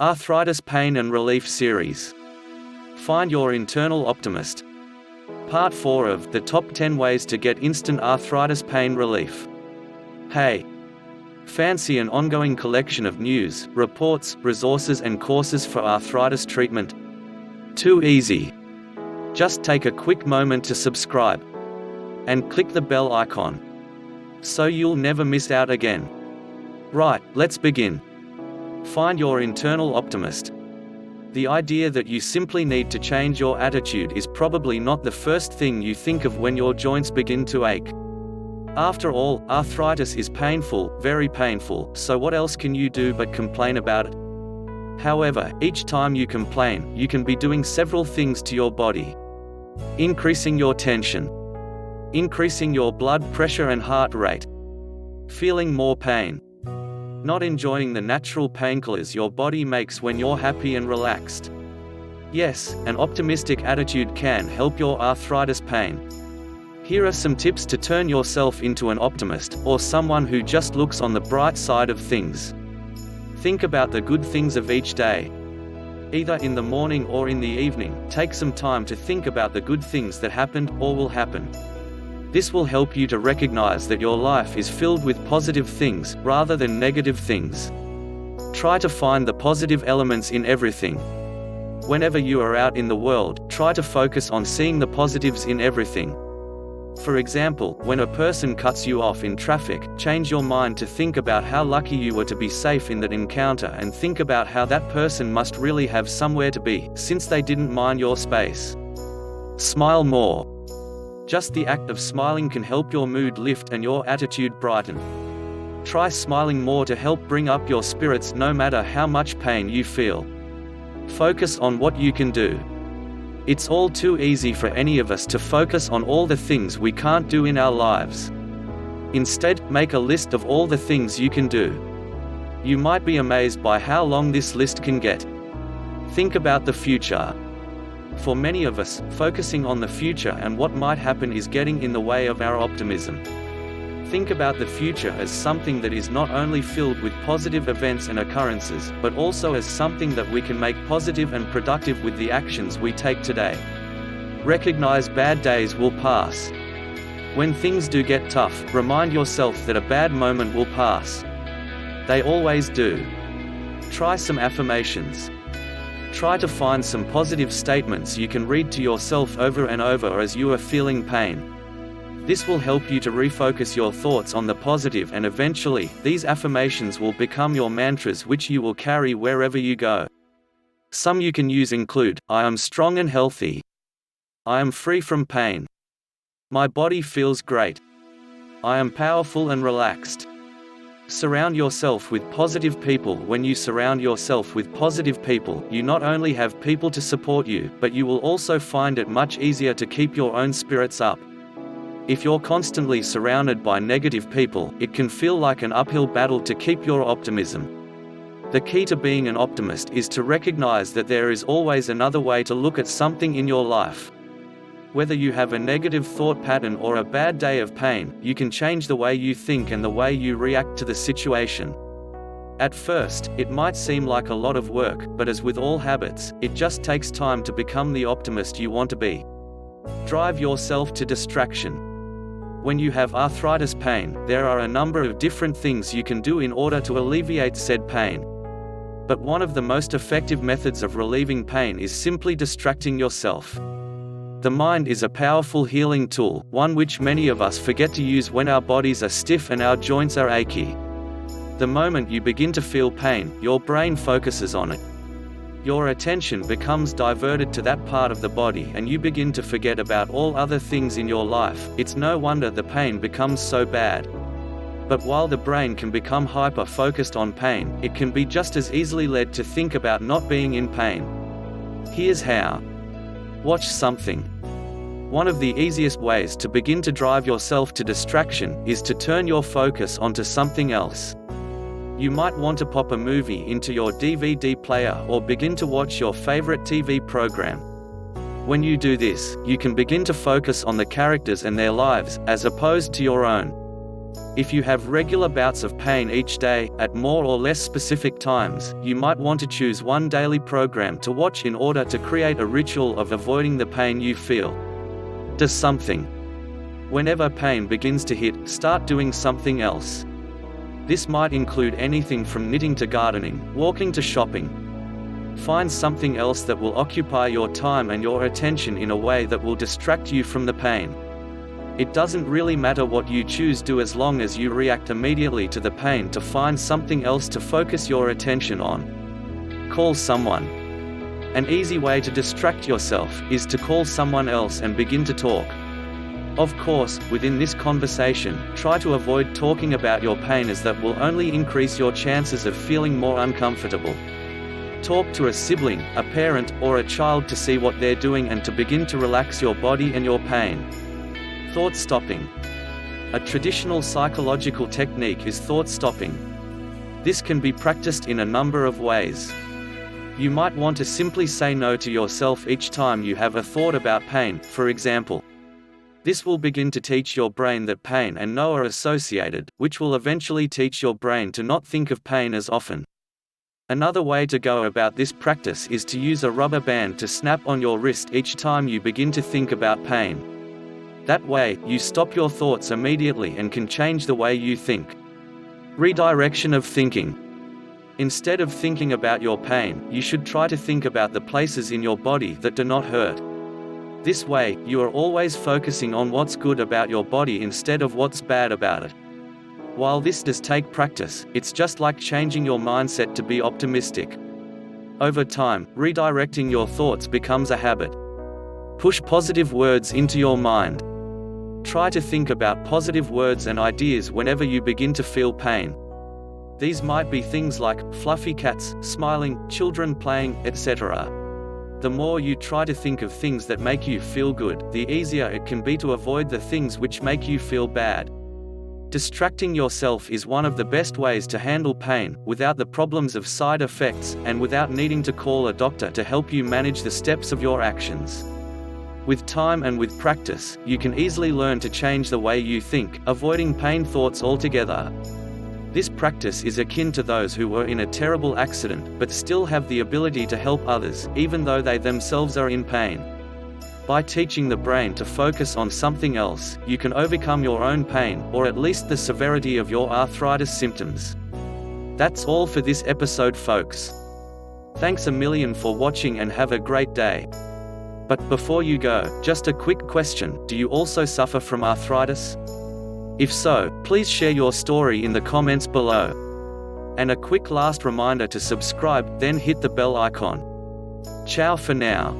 Arthritis Pain and Relief Series. Find your internal optimist. Part 4 of the Top 10 Ways to Get Instant Arthritis Pain Relief. Hey! Fancy an ongoing collection of news, reports, resources and courses for arthritis treatment? Too easy. Just take a quick moment to subscribe. And click the bell icon. So you'll never miss out again. Right, let's begin. Find your internal optimist. The idea that you simply need to change your attitude is probably not the first thing you think of when your joints begin to ache. After all, arthritis is painful, very painful, so what else can you do but complain about it? However, each time you complain, you can be doing several things to your body. Increasing your tension. Increasing your blood pressure and heart rate. Feeling more pain. Not enjoying the natural painkillers your body makes when you're happy and relaxed. Yes, an optimistic attitude can help your arthritis pain. Here are some tips to turn yourself into an optimist, or someone who just looks on the bright side of things. Think about the good things of each day. Either in the morning or in the evening, take some time to think about the good things that happened or will happen. This will help you to recognize that your life is filled with positive things, rather than negative things. Try to find the positive elements in everything. Whenever you are out in the world, try to focus on seeing the positives in everything. For example, when a person cuts you off in traffic, change your mind to think about how lucky you were to be safe in that encounter and think about how that person must really have somewhere to be, since they didn't mind your space. Smile more. Just the act of smiling can help your mood lift and your attitude brighten. Try smiling more to help bring up your spirits no matter how much pain you feel. Focus on what you can do. It's all too easy for any of us to focus on all the things we can't do in our lives. Instead, make a list of all the things you can do. You might be amazed by how long this list can get. Think about the future. For many of us, focusing on the future and what might happen is getting in the way of our optimism. Think about the future as something that is not only filled with positive events and occurrences, but also as something that we can make positive and productive with the actions we take today. Recognize bad days will pass. When things do get tough, remind yourself that a bad moment will pass. They always do. Try some affirmations. Try to find some positive statements you can read to yourself over and over as you are feeling pain. This will help you to refocus your thoughts on the positive, and eventually, these affirmations will become your mantras which you will carry wherever you go. Some you can use include, I am strong and healthy. I am free from pain. My body feels great. I am powerful and relaxed. Surround yourself with positive people. When you surround yourself with positive people, you not only have people to support you, but you will also find it much easier to keep your own spirits up. If you're constantly surrounded by negative people, it can feel like an uphill battle to keep your optimism. The key to being an optimist is to recognize that there is always another way to look at something in your life. Whether you have a negative thought pattern or a bad day of pain, you can change the way you think and the way you react to the situation. At first, it might seem like a lot of work, but as with all habits, it just takes time to become the optimist you want to be. Drive yourself to distraction. When you have arthritis pain, there are a number of different things you can do in order to alleviate said pain. But one of the most effective methods of relieving pain is simply distracting yourself. The mind is a powerful healing tool, one which many of us forget to use when our bodies are stiff and our joints are achy. The moment you begin to feel pain, your brain focuses on it. Your attention becomes diverted to that part of the body and you begin to forget about all other things in your life. It's no wonder the pain becomes so bad. But while the brain can become hyper-focused on pain, it can be just as easily led to think about not being in pain. Here's how. Watch something. One of the easiest ways to begin to drive yourself to distraction is to turn your focus onto something else. You might want to pop a movie into your DVD player or begin to watch your favorite TV program. When you do this, you can begin to focus on the characters and their lives, as opposed to your own. If you have regular bouts of pain each day, at more or less specific times, you might want to choose one daily program to watch in order to create a ritual of avoiding the pain you feel. Do something. Whenever pain begins to hit, start doing something else. This might include anything from knitting to gardening, walking to shopping. Find something else that will occupy your time and your attention in a way that will distract you from the pain. It doesn't really matter what you choose to do as long as you react immediately to the pain to find something else to focus your attention on. Call someone. An easy way to distract yourself is to call someone else and begin to talk. Of course, within this conversation, try to avoid talking about your pain as that will only increase your chances of feeling more uncomfortable. Talk to a sibling, a parent, or a child to see what they're doing and to begin to relax your body and your pain. Thought stopping. A traditional psychological technique is thought stopping. This can be practiced in a number of ways. You might want to simply say no to yourself each time you have a thought about pain, for example. This will begin to teach your brain that pain and no are associated, which will eventually teach your brain to not think of pain as often. Another way to go about this practice is to use a rubber band to snap on your wrist each time you begin to think about pain. That way, you stop your thoughts immediately and can change the way you think. Redirection of thinking. Instead of thinking about your pain, you should try to think about the places in your body that do not hurt. This way, you are always focusing on what's good about your body instead of what's bad about it. While this does take practice, it's just like changing your mindset to be optimistic. Over time, redirecting your thoughts becomes a habit. Push positive words into your mind. Try to think about positive words and ideas whenever you begin to feel pain. These might be things like fluffy cats, smiling, children playing, etc. The more you try to think of things that make you feel good, the easier it can be to avoid the things which make you feel bad. Distracting yourself is one of the best ways to handle pain, without the problems of side effects, and without needing to call a doctor to help you manage the steps of your actions. With time and with practice, you can easily learn to change the way you think, avoiding pain thoughts altogether. This practice is akin to those who were in a terrible accident, but still have the ability to help others, even though they themselves are in pain. By teaching the brain to focus on something else, you can overcome your own pain, or at least the severity of your arthritis symptoms. That's all for this episode, folks. Thanks a million for watching and have a great day. But before you go, just a quick question: do you also suffer from arthritis? If so, please share your story in the comments below. And a quick last reminder to subscribe, then hit the bell icon. Ciao for now.